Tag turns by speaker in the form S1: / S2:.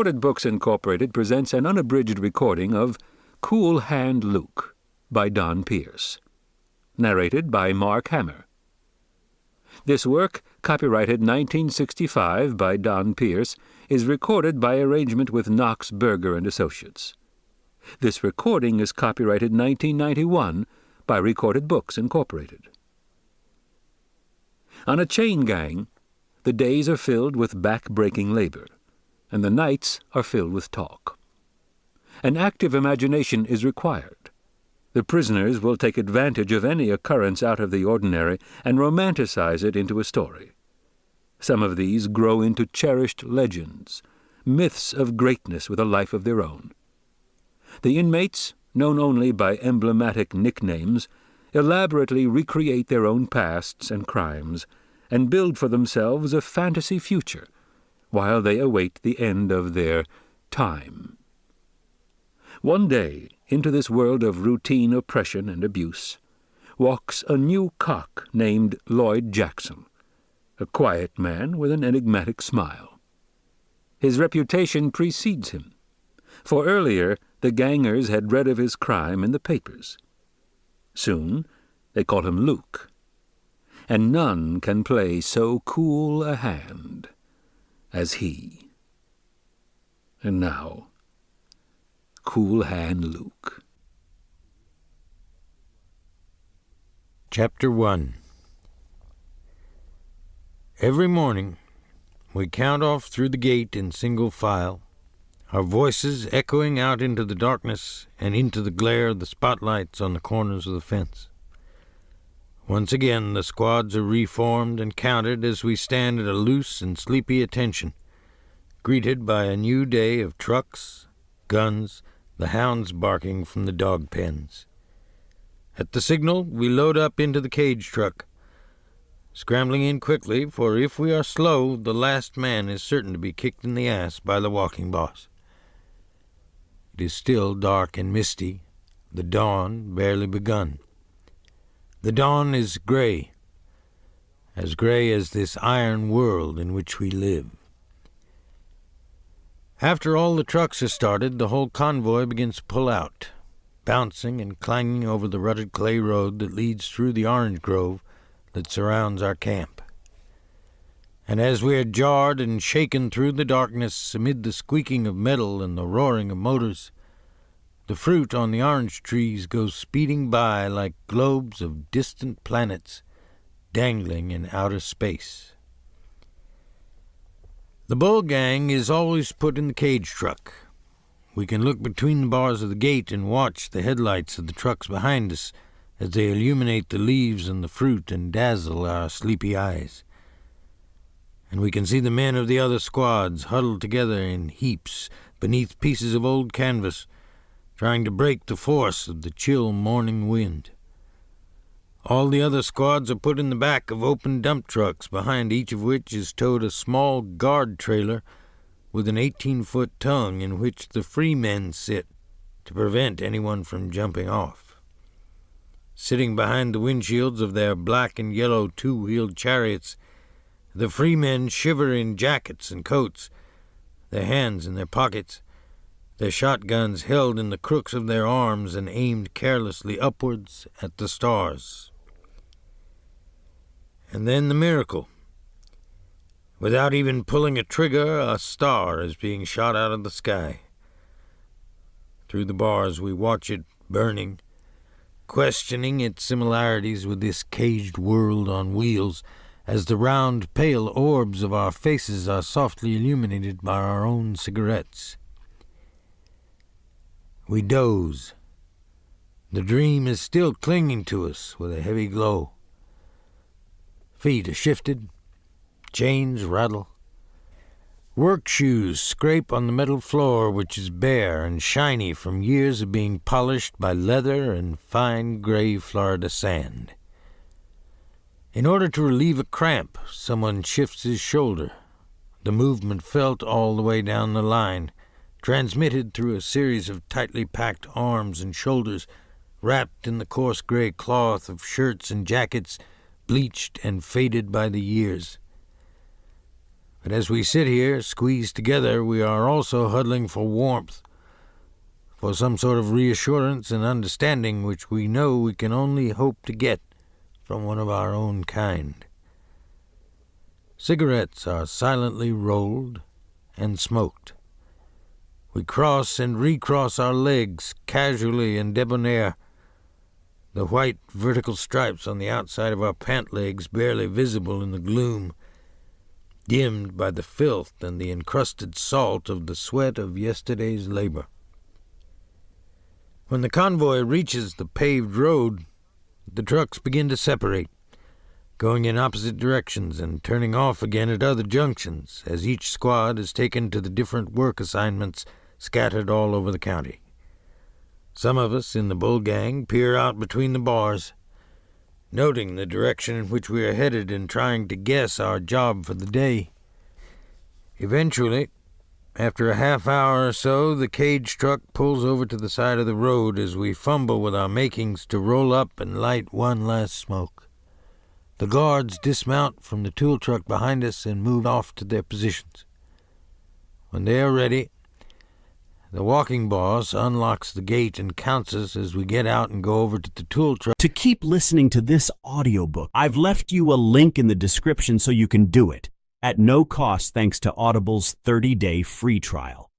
S1: Books Incorporated presents an unabridged recording of Cool Hand Luke by Donn Pearce, narrated by Mark Hammer. This work, copyrighted 1965 by Donn Pearce, is recorded by arrangement with Knox Berger and Associates. This recording is copyrighted 1991 by Recorded Books Incorporated. On a chain gang, the days are filled with back-breaking labor, and the nights are filled with talk. An active imagination is required. The prisoners will take advantage of any occurrence out of the ordinary and romanticize it into a story. Some of these grow into cherished legends, myths of greatness with a life of their own. The inmates, known only by emblematic nicknames, elaborately recreate their own pasts and crimes, and build for themselves a fantasy future, while they await the end of their time. One day, into this world of routine oppression and abuse, walks a new cock named Lloyd Jackson, a quiet man with an enigmatic smile. His reputation precedes him, for earlier the gangers had read of his crime in the papers. Soon they call him Luke, and none can play so cool a hand as he. And now, Cool Hand Luke.
S2: Chapter 1. Every morning we count off through the gate in single file, our voices echoing out into the darkness and into the glare of the spotlights on the corners of the fence. Once again the squads are reformed and counted as we stand at a loose and sleepy attention, greeted by a new day of trucks, guns, the hounds barking from the dog pens. At the signal, we load up into the cage truck, scrambling in quickly, for if we are slow, the last man is certain to be kicked in the ass by the walking boss. It is still dark and misty, the dawn barely begun. The dawn is gray as this iron world in which we live. After all the trucks are started, the whole convoy begins to pull out, bouncing and clanging over the rutted clay road that leads through the orange grove that surrounds our camp. And as we are jarred and shaken through the darkness amid the squeaking of metal and the roaring of motors, the fruit on the orange trees goes speeding by like globes of distant planets dangling in outer space. The bull gang is always put in the cage truck. We can look between the bars of the gate and watch the headlights of the trucks behind us as they illuminate the leaves and the fruit and dazzle our sleepy eyes. And we can see the men of the other squads huddled together in heaps beneath pieces of old canvas, trying to break the force of the chill morning wind. All the other squads are put in the back of open dump trucks, behind each of which is towed a small guard trailer with an 18-foot tongue in which the free men sit to prevent anyone from jumping off. Sitting behind the windshields of their black and yellow two-wheeled chariots, the free men shiver in jackets and coats, their hands in their pockets, their shotguns held in the crooks of their arms and aimed carelessly upwards at the stars. And then the miracle. Without even pulling a trigger, a star is being shot out of the sky. Through the bars we watch it burning, questioning its similarities with this caged world on wheels, as the round, pale orbs of our faces are softly illuminated by our own cigarettes. We doze. The dream is still clinging to us with a heavy glow. Feet are shifted, chains rattle. Work shoes scrape on the metal floor, which is bare and shiny from years of being polished by leather and fine gray Florida sand. In order to relieve a cramp, someone shifts his shoulder, the movement felt all the way down the line, transmitted through a series of tightly packed arms and shoulders, wrapped in the coarse gray cloth of shirts and jackets, bleached and faded by the years. But as we sit here, squeezed together, we are also huddling for warmth, for some sort of reassurance and understanding which we know we can only hope to get from one of our own kind. Cigarettes are silently rolled and smoked. We cross and recross our legs casually and debonair, the white vertical stripes on the outside of our pant legs barely visible in the gloom, dimmed by the filth and the encrusted salt of the sweat of yesterday's labor. When the convoy reaches the paved road, the trucks begin to separate, going in opposite directions and turning off again at other junctions as each squad is taken to the different work assignments scattered all over the county. Some of us in the bull gang peer out between the bars, noting the direction in which we are headed and trying to guess our job for the day. Eventually, after a half hour or so, the cage truck pulls over to the side of the road as we fumble with our makings to roll up and light one last smoke. The guards dismount from the tool truck behind us and move off to their positions. When they are ready, the walking boss unlocks the gate and counts us as we get out and go over to the tool truck.
S3: To keep listening to this audiobook, I've left you a link in the description so you can do it at no cost thanks to Audible's 30-day free trial.